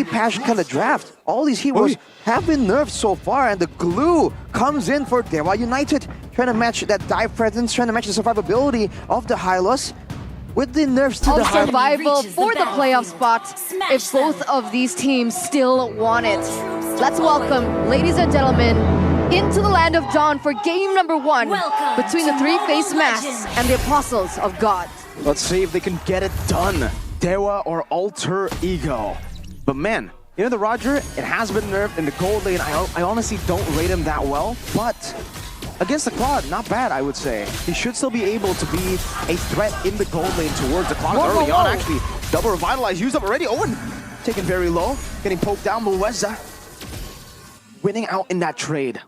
poorly patched kind of draft. All these heroes have been nerfed so far, and the glue comes in for Dewa United, trying to match that dive presence, trying to match the survivability of the Hylos with the nerfs to the Hylos. Survival for the playoff spot if both of these teams still want it. Let's welcome, ladies and gentlemen, into the land of Dawn for game number 1 between the three-faced masks and the Apostles of God. Let's see if they can get it done. Dewa or Alter Ego. But man, you know the Roger, it has been nerfed in the gold lane. I honestly don't rate him that well, but against the Claude, not bad, I would say. He should still be able to be a threat in the gold lane towards the Claude early on, actually. Double Revitalize used up already. Owen taken very low, getting poked down. Mueza winning out in that trade.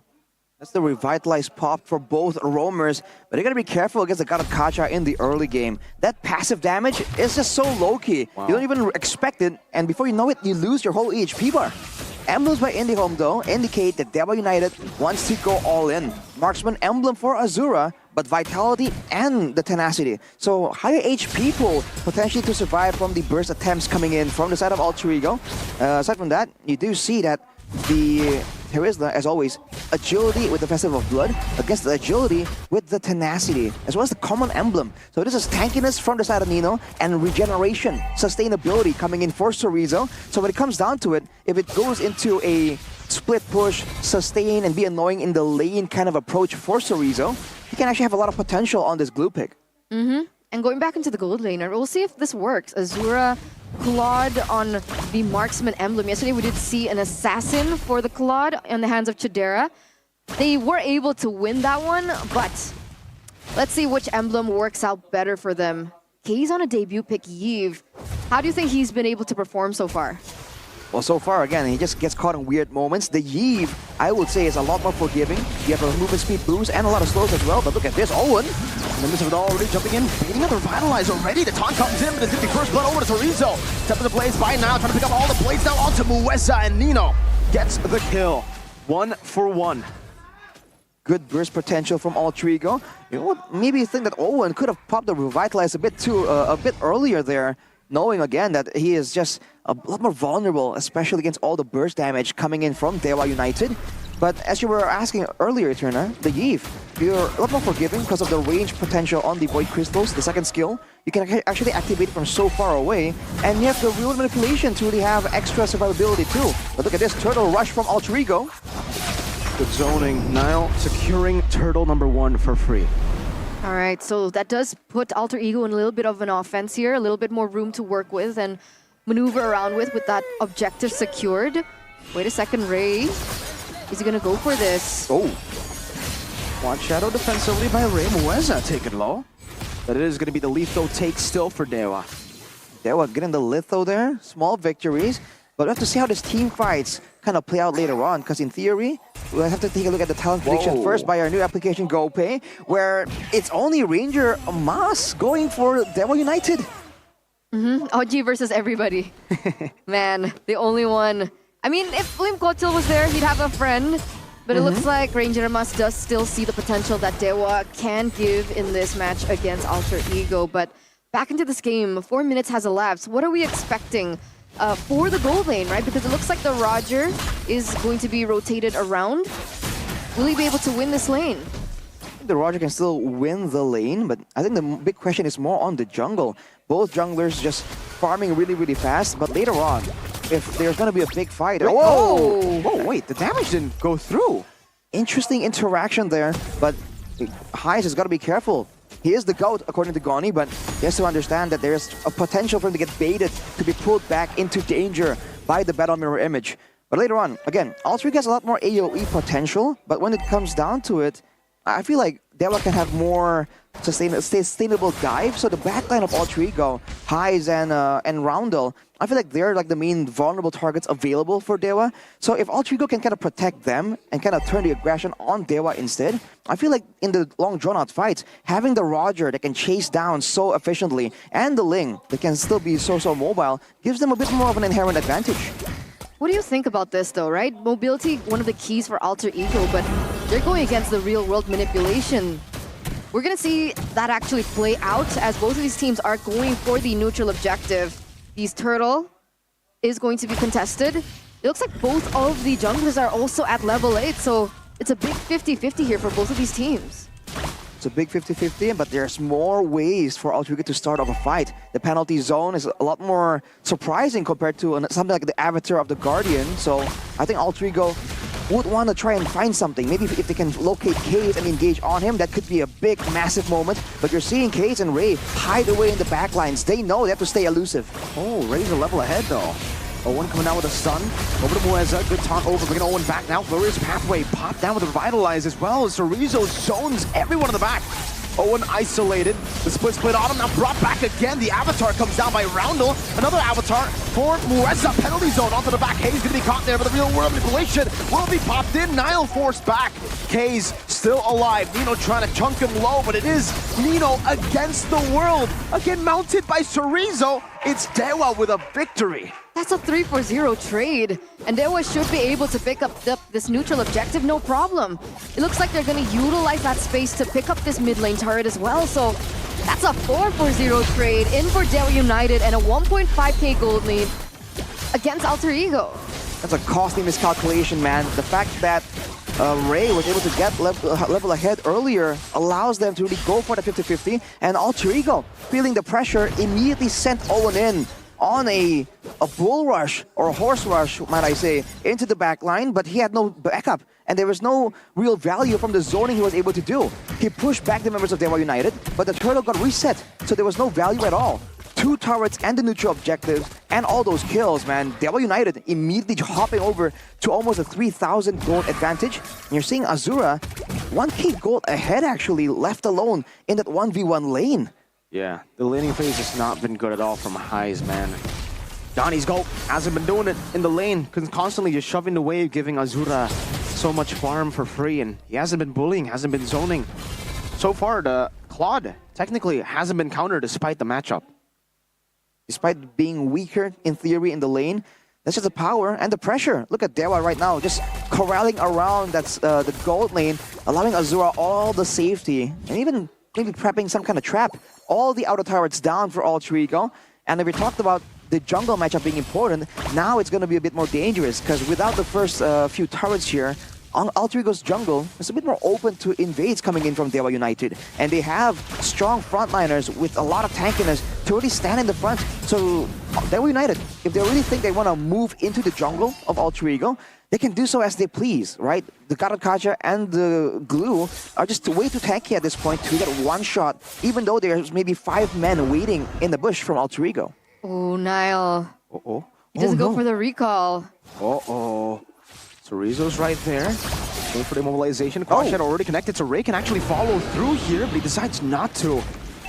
That's the Revitalize pop for both roamers, but you gotta be careful against the God of Kacha in the early game. That passive damage is just so low-key. Wow. You don't even expect it, and before you know it, you lose your whole HP bar. Emblems by IndyHome, though, indicate that Dewa United wants to go all in. Marksman emblem for Azura, but Vitality and the Tenacity. So higher HP pool potentially to survive from the burst attempts coming in from the side of Alter Ego. Aside from that, you do see that the Terizla, as always, agility with the Festival of Blood against the agility with the Tenacity, as well as the common emblem. So this is tankiness from the side of Nino and regeneration, sustainability coming in for Chorizo. So when it comes down to it, if it goes into a split push, sustain, and be annoying in the lane kind of approach for Chorizo, he can actually have a lot of potential on this glue pick. And going back into the gold laner, we'll see if this works. Azura, Claude on the Marksman emblem. Yesterday we did see an Assassin for the Claude on the hands of Chidera. They were able to win that one, but let's see which emblem works out better for them. Kay's on a debut pick, Yves. How do you think he's been able to perform so far? Well, so far, again, he just gets caught in weird moments. The Yves, I would say, is a lot more forgiving. You have a movement speed boost and a lot of slows as well. But look at this, Owen. In the midst of it all, already jumping in, beating up the Revitalize already. The taunt comes in, but it's going to be first blood over to Chorizo. Step of the blades by now, trying to pick up all the blades now onto Mueza, and Nino gets the kill. 1 for 1. Good burst potential from Alter Ego. You know what? Maybe you think that Owen could have popped the Revitalize a bit earlier there, knowing again that he is just a lot more vulnerable, especially against all the burst damage coming in from Dewa United. But as you were asking earlier, Turner, the Yves, you're a lot more forgiving because of the range potential on the Void Crystals, the second skill. You can actually activate it from so far away, and you have the real manipulation to really have extra survivability too. But look at this, Turtle Rush from Alter Ego. Good zoning, now securing Turtle number 1 for free. All right, so that does put Alter Ego in a little bit of an offense here, a little bit more room to work with and maneuver around with that objective secured. Wait a second, Ray. Is he gonna go for this? Oh. One shadow defensively by Ray. Mueza taken low. But it is gonna be the lethal take still for Dewa. Dewa getting the litho there, small victories. But we have to see how this team fights kind of play out later on, because in theory, we'll have to take a look at the talent prediction first by our new application GoPay, where it's only Ranger Mas going for Dewa United. OG versus everybody. Man, the only one. I mean, if Lim Kotil was there, he'd have a friend. But it looks like Ranger Mas does still see the potential that Dewa can give in this match against Alter Ego. But back into this game, 4 minutes has elapsed. What are we expecting for the gold lane, right? Because it looks like the Roger is going to be rotated around. Will he be able to win this lane? The Roger can still win the lane, but I think the big question is more on the jungle. Both junglers just farming really, really fast, but later on, if there's going to be a big fight... Whoa, wait, the damage didn't go through. Interesting interaction there, but Heis has got to be careful. He is the GOAT, according to Goni, but he has to understand that there's a potential for him to get baited, to be pulled back into danger by the Battle Mirror image. But later on, again, Alter Ego has a lot more AoE potential, but when it comes down to it, I feel like Dewa can have more sustainable dive. So the backline of Alter Ego, Heis and Roundel, I feel like they're like the main vulnerable targets available for Dewa. So if Alter Ego can kind of protect them and kind of turn the aggression on Dewa instead, I feel like in the long drawn-out fights, having the Roger that can chase down so efficiently and the Ling that can still be so mobile gives them a bit more of an inherent advantage. What do you think about this though, right? Mobility, one of the keys for Alter Ego, but they're going against the real-world manipulation. We're going to see that actually play out as both of these teams are going for the neutral objective. These Turtle is going to be contested. It looks like both of the junglers are also at level 8, so it's a big 50-50 here for both of these teams. It's a big 50-50, but there's more ways for Alter Ego to start off a fight. The penalty zone is a lot more surprising compared to something like the Avatar of the Guardian. So I think Alter Ego would want to try and find something. Maybe if they can locate Case and engage on him, that could be a big, massive moment. But you're seeing Case and Ray hide away in the backlines. They know they have to stay elusive. Oh, Ray's a level ahead though. Owen coming down with a stun. Over to Mueza. Good taunt over. Bringing Owen back now. Glorious Pathway popped down with a Revitalize as well. Chorizo zones everyone in the back. Owen isolated. The split on him. Now brought back again. The Avatar comes down by Roundel. Another Avatar for Mueza. Penalty zone onto the back. Hayes going to be caught there, but the real world manipulation will be popped in. Nile forced back. Hayes still alive. Nino trying to chunk him low, but it is Nino against the world. Again mounted by Chorizo. It's Dewa with a victory. That's a 3-4-0 trade, and Dewa should be able to pick up this neutral objective, no problem. It looks like they're going to utilize that space to pick up this mid lane turret as well, so that's a 4-4-0 trade in for Dewa United and a 1.5k gold lead against Alter Ego. That's a costly miscalculation, man. The fact that Ray was able to get level ahead earlier allows them to really go for the 50-50, and Alter Ego, feeling the pressure, immediately sent Owen in on a bull rush, or a horse rush, might I say, into the back line, but he had no backup, and there was no real value from the zoning he was able to do. He pushed back the members of Dewa United, but the turtle got reset, so there was no value at all. 2 turrets and the neutral objectives, and all those kills, man. Dewa United immediately hopping over to almost a 3,000 gold advantage. And you're seeing Azura 1k gold ahead, actually, left alone in that 1v1 lane. Yeah, the laning phase has not been good at all from Highs, man. Donnie's Gulp hasn't been doing it in the lane, constantly just shoving the wave, giving Azura so much farm for free, and he hasn't been bullying, hasn't been zoning. So far, the Claude technically hasn't been countered despite the matchup. Despite being weaker, in theory, in the lane, that's just the power and the pressure. Look at Dewa right now, just corralling around the gold lane, allowing Azura all the safety, and even maybe prepping some kind of trap. All the outer turrets down for Alter Ego. And if we talked about the jungle matchup being important, now it's going to be a bit more dangerous, because without the first few turrets here, Alter Ego's jungle is a bit more open to invades coming in from Dewa United. And they have strong frontliners with a lot of tankiness to really stand in the front. So Dewa United, if they really think they want to move into the jungle of Alter Ego, they can do so as they please, right? The Karatkacha and the Glue are just way too tanky at this point to get one shot, even though there's maybe 5 men waiting in the bush from Alter Ego. Oh, Nile. Uh-oh. He doesn't no. go for the recall. Uh-oh. Chorizo's right there. Going for the immobilization. Caution already connected, so Ray can actually follow through here, but he decides not to.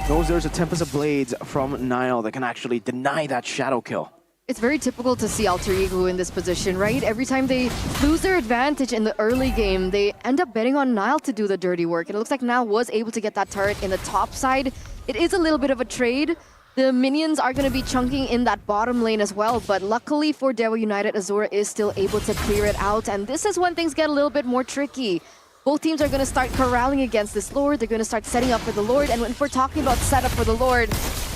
Knows there's a Tempest of Blades from Nile that can actually deny that shadow kill. It's very typical to see Alter Ego in this position, right? Every time they lose their advantage in the early game, they end up betting on Nile to do the dirty work. And it looks like Nile was able to get that turret in the top side. It is a little bit of a trade. The minions are going to be chunking in that bottom lane as well, but luckily for Dewa United, Azura is still able to clear it out, and this is when things get a little bit more tricky. Both teams are going to start corralling against this Lord, they're going to start setting up for the Lord, and if we're talking about setup for the Lord,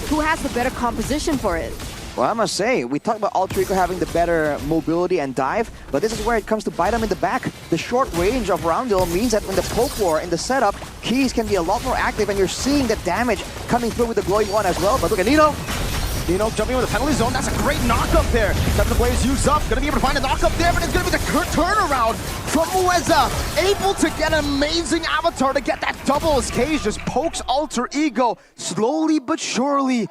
who has the better composition for it? Well, I must say, we talked about Alter Ego having the better mobility and dive, but this is where it comes to bite them in the back. The short range of Roundel means that in the poke war, in the setup, Keys can be a lot more active, and you're seeing the damage coming through with the glowing one as well. But look at Nino. Nino jumping with the penalty zone. That's a great knock-up there. Seven players used up. Going to be able to find a knock-up there, but it's going to be the turnaround from Mueza. Able to get an amazing avatar to get that double as Cage just pokes Alter Ego slowly but surely.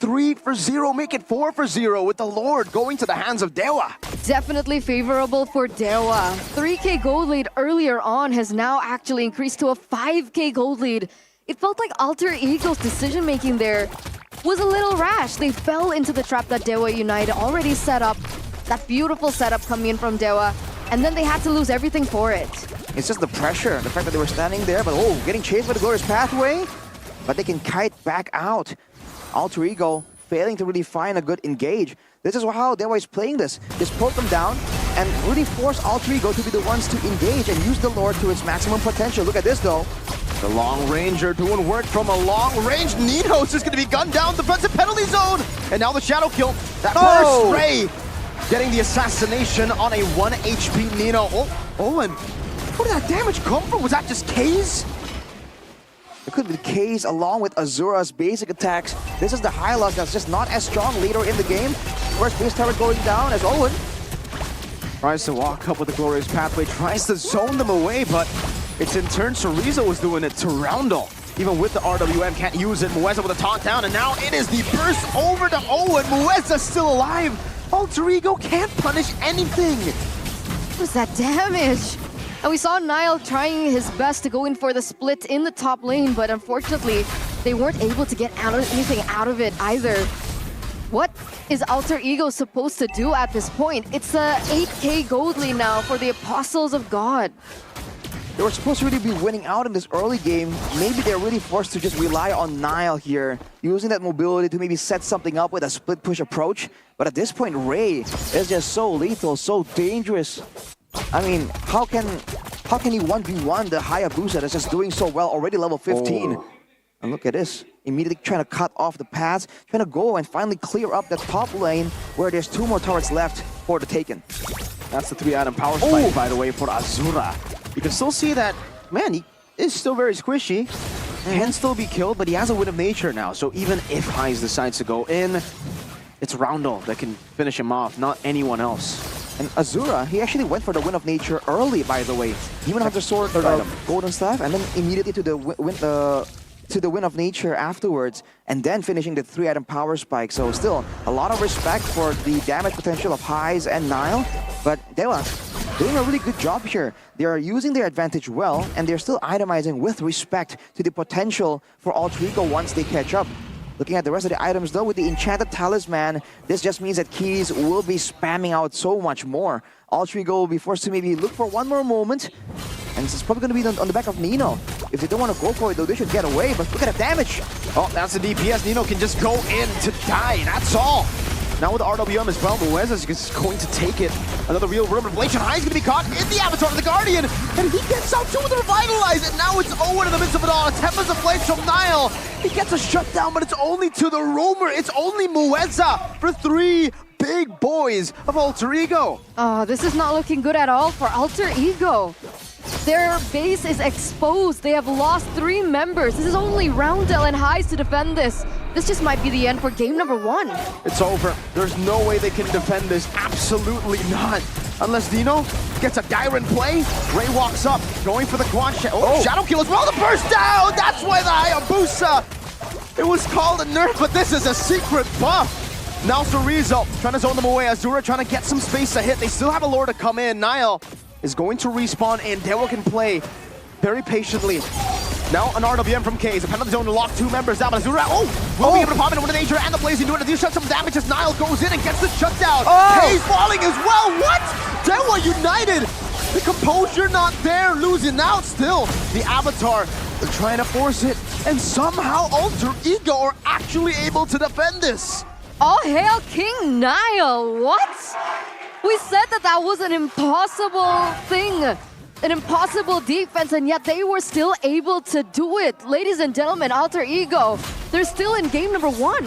3-0, make it 4-0 with the Lord going to the hands of Dewa. Definitely favorable for Dewa. 3k gold lead earlier on has now actually increased to a 5k gold lead. It felt like Alter Ego's decision-making there was a little rash. They fell into the trap that Dewa United already set up. That beautiful setup coming in from Dewa, and then they had to lose everything for it. It's just the pressure, the fact that they were standing there, but getting chased by the Glorious Pathway. But they can kite back out. Alter Ego failing to really find a good engage. This is how Dewa is playing this. Just poke them down and really force Alter Ego to be the ones to engage and use the Lord to its maximum potential. Look at this though. The Long Ranger doing work from a long range. Nino's just going to be gunned down, defensive penalty zone. And now the shadow kill. That burst Ray getting the assassination on a 1 HP Nino. Oh, and where did that damage come from? Was that just K's? It could be K's along with Azura's basic attacks. This is the Hylos that's just not as strong later in the game. First base turret going down as Owen tries to walk up with the glorious pathway, tries to zone them away, but it's in turn Chorizo was doing it to Roundel. Even with the RWM, can't use it. Mueza with a taunt down, and now it is the burst over to Owen. Mueza's still alive. Alter Ego can't punish anything. What was that damage? And we saw Niall trying his best to go in for the split in the top lane, but unfortunately, they weren't able to get anything out of it either. What is Alter Ego supposed to do at this point? It's a 8k gold lead now for the Apostles of God. They were supposed to really be winning out in this early game. Maybe they're really forced to just rely on Niall here, using that mobility to maybe set something up with a split push approach. But at this point, Ray is just so lethal, so dangerous. I mean, how can he 1v1 the Hayabusa that's just doing so well, already level 15? Oh. And look at this. Immediately trying to cut off the paths, trying to go and finally clear up the top lane where there's 2 more turrets left for the Taken. That's the 3-item power spike, by the way, for Azura. You can still see that, man, he is still very squishy. Can still be killed, but he has a Wind of Nature now. So even if Heise decides to go in, it's Roundel that can finish him off, not anyone else. And Azura, he actually went for the Wind of Nature early, by the way. Demon Hunter Sword, Golden Staff, and then immediately to the Wind of Nature afterwards, and then finishing the 3-item power spike. So still, a lot of respect for the damage potential of Heise and Niall, but Dewa doing a really good job here. They are using their advantage well, and they're still itemizing with respect to the potential for Alter Ego once they catch up. Looking at the rest of the items though, with the Enchanted Talisman, this just means that keys will be spamming out so much more. Alter Ego will be forced to maybe look for one more moment, and it's probably going to be on the back of Nino. If they don't want to go for it though, they should get away, but look at the damage! Oh, that's the DPS. Nino can just go in to die, that's all! Now with the RWM as well, Mueza is going to take it. Another real room revelation. Heise going to be caught in the Avatar of the Guardian, and he gets out too with the Revitalize, and now it's Owen in the midst of it all. A Tempest of Blades from Niall. He gets a shutdown, but it's only to the Roamer. It's only Mueza for 3 big boys of Alter Ego. Oh, this is not looking good at all for Alter Ego. Their base is exposed. They have lost 3 members. This is only Roundel and Heise to defend this. This just might be the end for game number 1. It's over. There's no way they can defend this. Absolutely not. Unless Nino gets a Gyron play. Ray walks up, going for the quad. Shadow kill as well. The burst down. That's why the Hayabusa. It was called a nerf, but this is a secret buff. Now Chorizo trying to zone them away. Azura trying to get some space to hit. They still have a lure to come in. Niall is going to respawn, and Dewa can play very patiently. Now an RWM from K's. A penalty zone to lock 2 members down, but Azura, will be able to pop in with the Nature and the Blazing Duet. He shut some damage as Niall goes in and gets the shutdown. K's falling as well. What? Dewa united. The composure not there, losing out still. The Avatar, they're trying to force it, and somehow Alter Ego are actually able to defend this. All hail King Niall. What? We said that was an impossible thing, an impossible defense, and yet they were still able to do it. Ladies and gentlemen, Alter Ego, they're still in game number 1.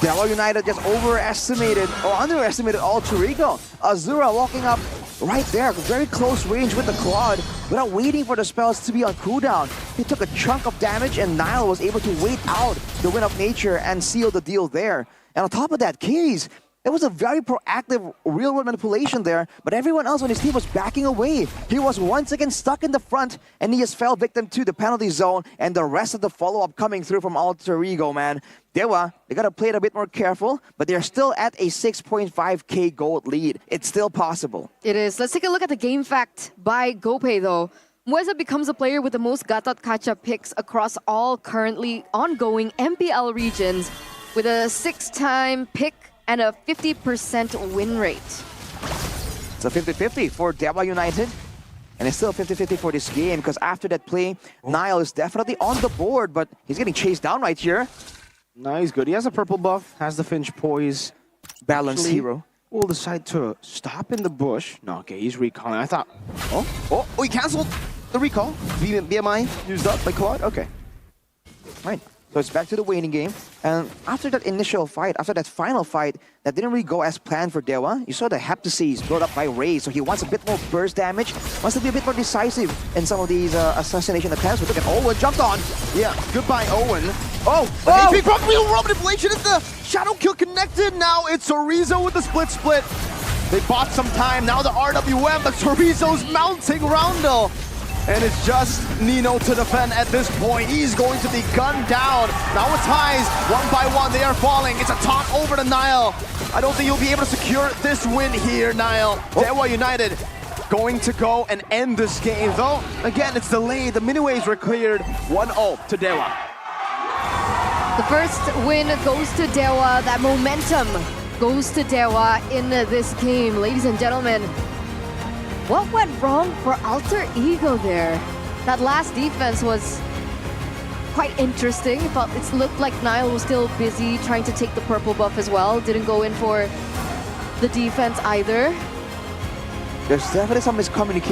Dewa United just overestimated or underestimated Alter Ego. Azura walking up right there, very close range with the Claude, without waiting for the spells to be on cooldown. He took a chunk of damage, and Niall was able to wait out the Wind of Nature and seal the deal there. And on top of that, Keys, it was a very proactive real-world manipulation there, but everyone else on his team was backing away. He was once again stuck in the front, and he just fell victim to the penalty zone, and the rest of the follow-up coming through from Alter Ego, man. Dewa, they gotta play it a bit more careful, but they're still at a 6.5k gold lead. It's still possible. It is. Let's take a look at the game fact by GoPay, though. Mueza becomes a player with the most Gatot Kacha picks across all currently ongoing MPL regions, with a 6-time pick and a 50% win rate. It's a 50-50 for Dewa United. And it's still 50-50 for this game, because after that play, Niall is definitely on the board, but he's getting chased down right here. No, he's good. He has a purple buff, has the Finch poise. Balanced hero. Will decide to stop in the bush. No, okay, he's recalling. I thought, oh, he canceled the recall. BMI used up by Claude. Okay. Right. So it's back to the waiting game. And after that initial fight, after that final fight, that didn't really go as planned for Dewa. You saw the Heptases built up by Ray, so he wants a bit more burst damage, wants to be a bit more decisive in some of these assassination attempts. But look at Owen, jumped on. Yeah, goodbye, Owen. Oh! HP from real raw manipulation is the shadow kill connected. Now it's Chorizo with the split. They bought some time. Now the RWM, but Chorizo's mounting Roundel. And it's just Nino to defend at this point. He's going to be gunned down. Now it's Highs. One by one, they are falling. It's a taunt over to Nile. I don't think you'll be able to secure this win here, Nile. Dewa United going to go and end this game. Though, again, it's delayed. The mini-waves were cleared. 1-0 to Dewa. The first win goes to Dewa. That momentum goes to Dewa in this game. Ladies and gentlemen, what went wrong for Alter Ego there? That last defense was quite interesting, but it looked like Nile was still busy trying to take the purple buff as well. Didn't go in for the defense either. There's definitely some miscommunication